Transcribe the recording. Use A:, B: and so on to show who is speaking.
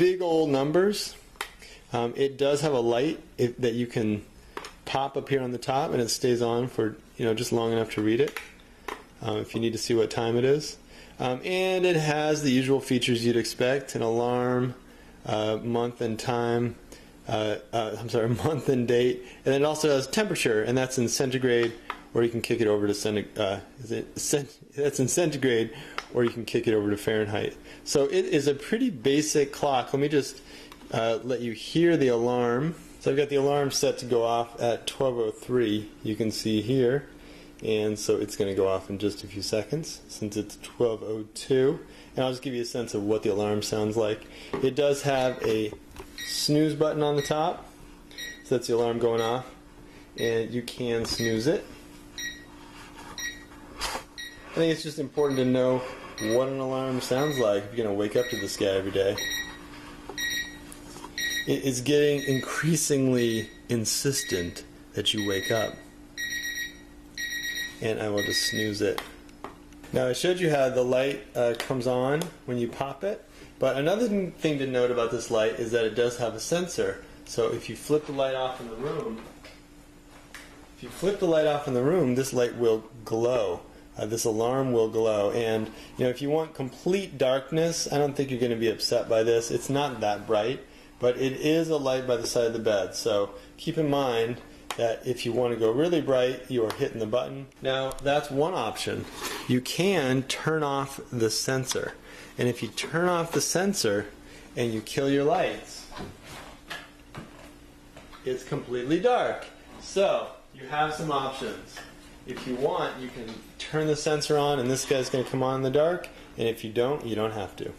A: big old numbers. It does have a light that you can pop up here on the top, and it stays on for just long enough to read it if you need to see what time it is. And it has the usual features you'd expect: an alarm, month and time. Month and date, and it also has temperature, and that's in centigrade, or you can kick it over to that's in centigrade, or you can kick it over to Fahrenheit. So it is a pretty basic clock. Let me just let you hear the alarm. So I've got the alarm set to go off at 12:03. You can see here, and so it's going to go off in just a few seconds since it's 12:02. And I'll just give you a sense of what the alarm sounds like. It does have a snooze button on the top, so that's the alarm going off, and you can snooze it. I think it's just important to know what an alarm sounds like if you're going to wake up to this guy every day. It's getting increasingly insistent that you wake up, and I will just snooze it. Now I showed you how the light comes on when you pop it. But another thing to note about this light is that it does have a sensor. So if you flip the light off in the room, this light will glow. This alarm will glow. And if you want complete darkness, I don't think you're going to be upset by this. It's not that bright, but it is a light by the side of the bed. So keep in mind that if you want to go really bright, you are hitting the button. Now that's one option. You can turn off the sensor. And if you turn off the sensor and you kill your lights, it's completely dark. So you have some options. If you want, you can turn the sensor on and this guy's going to come on in the dark, and if you don't, you don't have to.